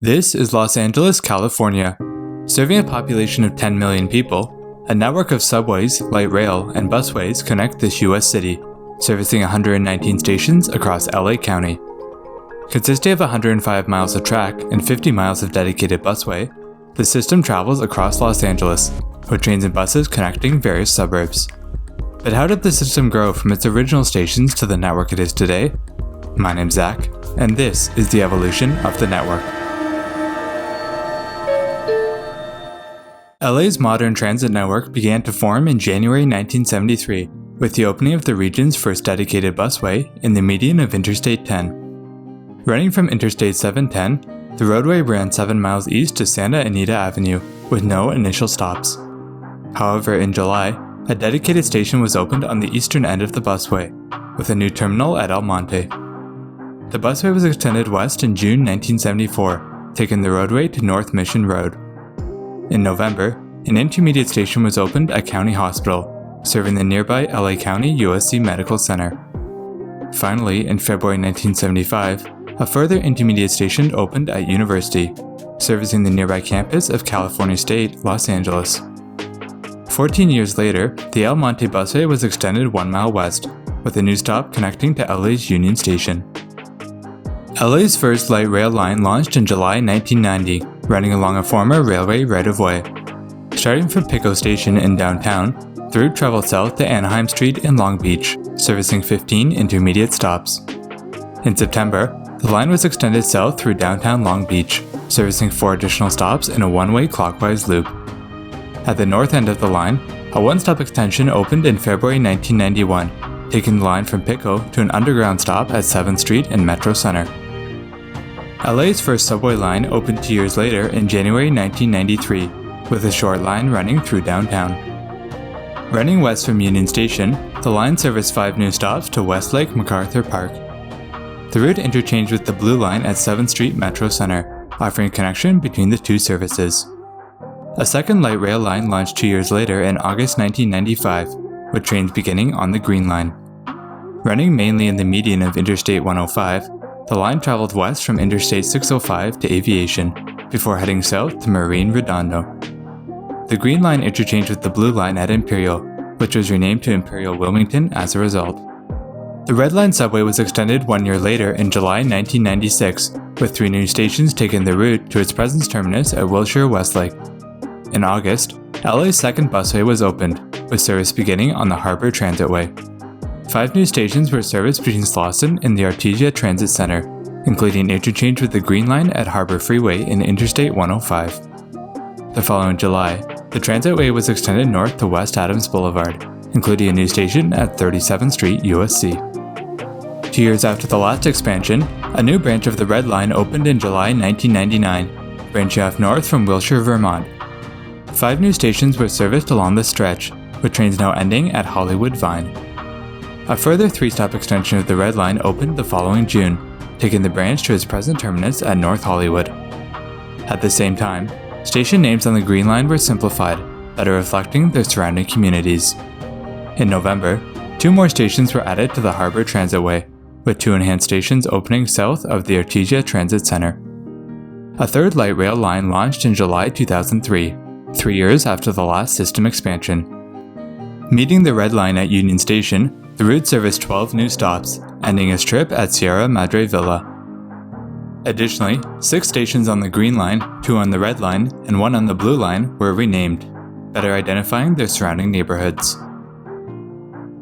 This is Los Angeles, California. Serving a population of 10 million people, a network of subways, light rail, and busways connect this U.S. city, servicing 119 stations across LA County. Consisting of 105 miles of track and 50 miles of dedicated busway, the system travels across Los Angeles, with trains and buses connecting various suburbs. But how did the system grow from its original stations to the network it is today? My name's Zach, and this is the evolution of the network. LA's modern transit network began to form in January 1973 with the opening of the region's first dedicated busway in the median of Interstate 10. Running from Interstate 710, the roadway ran 7 miles east to Santa Anita Avenue with no initial stops. However, in July, a dedicated station was opened on the eastern end of the busway, with a new terminal at El Monte. The busway was extended west in June 1974, taking the roadway to North Mission Road. In November, an intermediate station was opened at County Hospital, serving the nearby LA County USC Medical Center. Finally, in February 1975, a further intermediate station opened at University, servicing the nearby campus of California State, Los Angeles. 14 years later, the El Monte busway was extended 1 mile west, with a new stop connecting to LA's Union Station. LA's first light rail line launched in July 1990, running along a former railway right-of-way. Starting from Pico Station in downtown, the route traveled south to Anaheim Street in Long Beach, servicing 15 intermediate stops. In September, the line was extended south through downtown Long Beach, servicing 4 additional stops in a one-way clockwise loop. At the north end of the line, a one-stop extension opened in February 1991, taking the line from Pico to an underground stop at 7th Street and Metro Center. LA's first subway line opened 2 years later in January 1993, with a short line running through downtown. Running west from Union Station, the line serviced 5 new stops to Westlake MacArthur Park. The route interchanged with the Blue Line at 7th Street Metro Center, offering a connection between the two services. A second light rail line launched 2 years later in August 1995, with trains beginning on the Green Line. Running mainly in the median of Interstate 105, the line traveled west from Interstate 605 to Aviation, before heading south to Marine Redondo. The Green Line interchanged with the Blue Line at Imperial, which was renamed to Imperial Wilmington as a result. The Red Line subway was extended 1 year later in July 1996, with 3 new stations taking the route to its present terminus at Wilshire Westlake. In August, LA's second busway was opened, with service beginning on the Harbor Transitway. 5 new stations were serviced between Slauson and the Artesia Transit Center, including interchange with the Green Line at Harbor Freeway in Interstate 105. The following July, the Transitway was extended north to West Adams Boulevard, including a new station at 37th Street USC. 2 years after the last expansion, a new branch of the Red Line opened in July 1999, branching off north from Wilshire, Vermont. 5 new stations were serviced along this stretch, with trains now ending at Hollywood Vine. A further 3-stop extension of the Red Line opened the following June, taking the branch to its present terminus at North Hollywood. At the same time, station names on the Green Line were simplified, better reflecting their surrounding communities. In November, 2 more stations were added to the Harbor Transitway, with 2 enhanced stations opening south of the Artesia Transit Center. A third light rail line launched in July 2003, 3 years after the last system expansion. Meeting the Red Line at Union Station, the route serviced 12 new stops, ending its trip at Sierra Madre Villa. Additionally, 6 stations on the Green Line, 2 on the Red Line, and 1 on the Blue Line were renamed, better identifying their surrounding neighborhoods.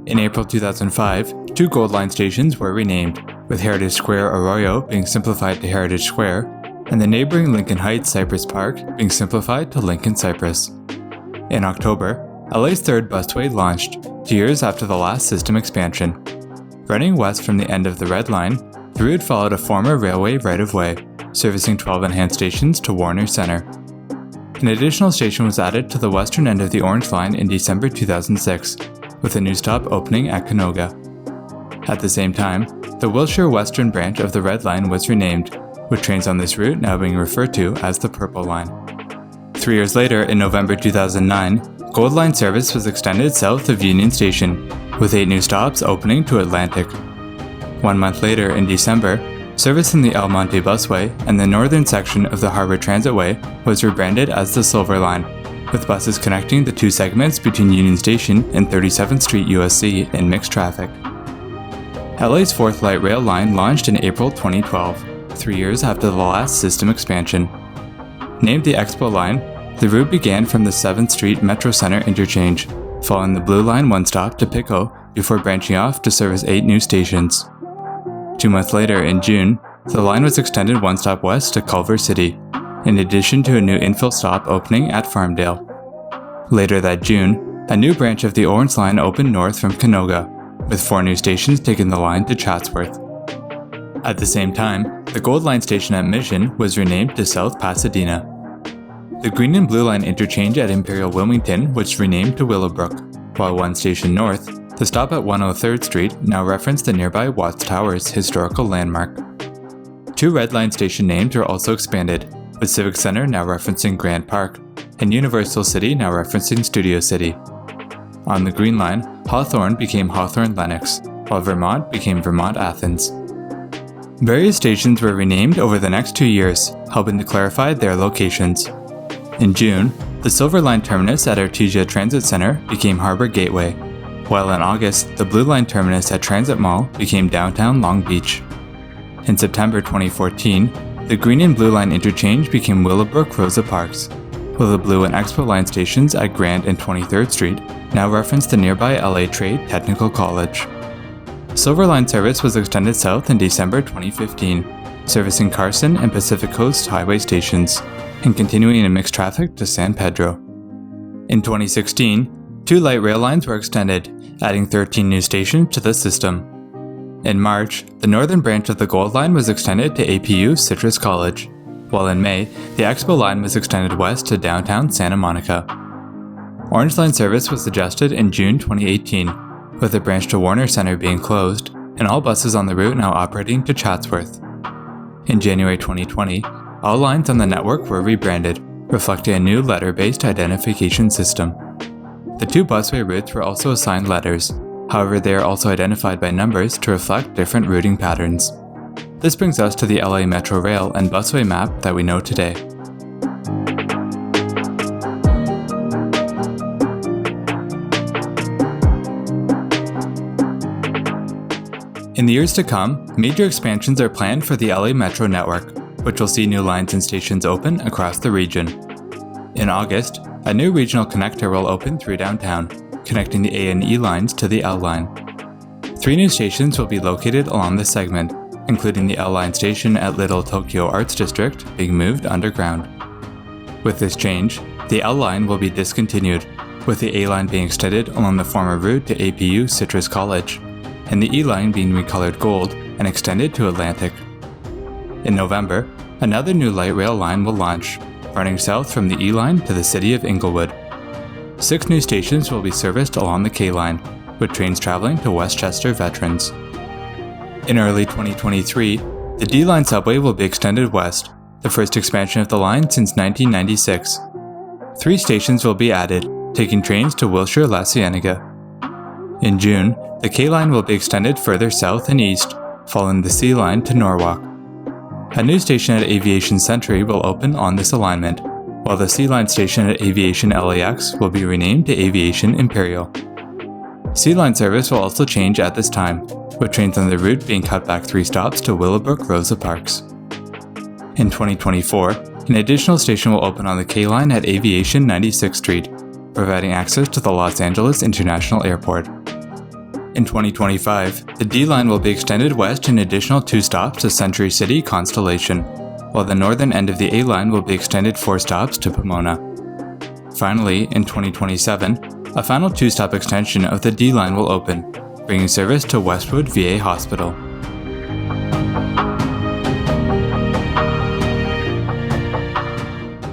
In April 2005, 2 Gold Line stations were renamed, with Heritage Square Arroyo being simplified to Heritage Square, and the neighboring Lincoln Heights Cypress Park being simplified to Lincoln Cypress. In October, LA's third busway launched, 2 years after the last system expansion. Running west from the end of the Red Line, the route followed a former railway right-of-way, servicing 12 enhanced stations to Warner Center. An additional station was added to the western end of the Orange Line in December 2006, with a new stop opening at Canoga. At the same time, the Wilshire Western branch of the Red Line was renamed, with trains on this route now being referred to as the Purple Line. 3 years later, in November 2009, Gold Line service was extended south of Union Station, with 8 new stops opening to Atlantic. 1 month later, in December, Service in the El Monte Busway and the northern section of the Harbor Transitway was rebranded as the Silver Line, with buses connecting the two segments between Union Station and 37th Street USC in mixed traffic. LA's fourth light rail line launched in April 2012, 3 years after the last system expansion. Named the Expo Line, the route began from the 7th Street Metro Center interchange, following the Blue Line one stop to Pico before branching off to service 8 new stations. 2 months later, in June, the line was extended one stop west to Culver City, in addition to a new infill stop opening at Farmdale. Later that June, a new branch of the Orange Line opened north from Canoga, with 4 new stations taking the line to Chatsworth. At the same time, the Gold Line station at Mission was renamed to South Pasadena. The Green and Blue Line interchange at Imperial Wilmington was renamed to Willowbrook, while one station north, the stop at 103rd Street, now referenced the nearby Watts Towers historical landmark. 2 Red Line station names were also expanded, with Civic Center now referencing Grand Park, and Universal City now referencing Studio City. On the Green Line, Hawthorne became Hawthorne Lenox, while Vermont became Vermont Athens. Various stations were renamed over the next 2 years, helping to clarify their locations. In June, the Silver Line terminus at Artesia Transit Center became Harbor Gateway, while in August, the Blue Line terminus at Transit Mall became downtown Long Beach. In September 2014, the Green and Blue Line interchange became Willowbrook Rosa Parks, while the Blue and Expo Line stations at Grand and 23rd Street now reference the nearby LA Trade Technical College. Silver Line service was extended south in December 2015, servicing Carson and Pacific Coast Highway stations, and continuing in mixed traffic to San Pedro. In 2016, 2 light rail lines were extended, adding 13 new stations to the system. In March, the northern branch of the Gold Line was extended to APU Citrus College, while in May, the Expo Line was extended west to downtown Santa Monica. Orange Line service was adjusted in June 2018, with the branch to Warner Center being closed, and all buses on the route now operating to Chatsworth. In January 2020, all lines on the network were rebranded, reflecting a new letter-based identification system. The 2 busway routes were also assigned letters, however they are also identified by numbers to reflect different routing patterns. This brings us to the LA Metro Rail and busway map that we know today. In the years to come, major expansions are planned for the LA Metro network, which will see new lines and stations open across the region. In August, a new regional connector will open through downtown, connecting the A and E lines to the L line. 3 new stations will be located along this segment, including the L line station at Little Tokyo Arts District being moved underground. With this change, the L line will be discontinued, with the A line being extended along the former route to APU Citrus College, and the E line being recolored gold and extended to Atlantic. In November, another new light rail line will launch, running south from the E line to the city of Inglewood. 6 new stations will be serviced along the K line, with trains traveling to Westchester Veterans. In early 2023, the D line subway will be extended west, the first expansion of the line since 1996. 3 stations will be added, taking trains to Wilshire La Cienega. In June, the K line will be extended further south and east, following the C line to Norwalk. A new station at Aviation Century will open on this alignment, while the C line station at Aviation LAX will be renamed to Aviation Imperial. C line service will also change at this time, with trains on the route being cut back 3 stops to Willowbrook Rosa Parks. In 2024, an additional station will open on the K line at Aviation 96th Street, providing access to the Los Angeles International Airport. In 2025, the D line will be extended west an additional 2 stops to Century City Constellation, while the northern end of the A line will be extended 4 stops to Pomona. Finally, in 2027, a final 2-stop extension of the D line will open, bringing service to Westwood VA Hospital.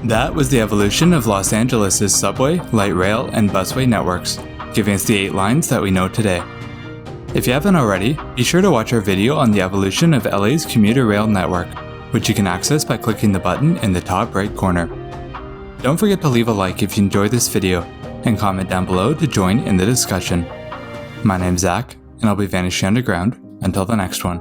That was the evolution of Los Angeles' subway, light rail, and busway networks, giving us the 8 lines that we know today. If you haven't already, be sure to watch our video on the evolution of LA's commuter rail network, which you can access by clicking the button in the top right corner. Don't forget to leave a like if you enjoyed this video, and comment down below to join in the discussion. My name's Zach, and I'll be vanishing underground until the next one.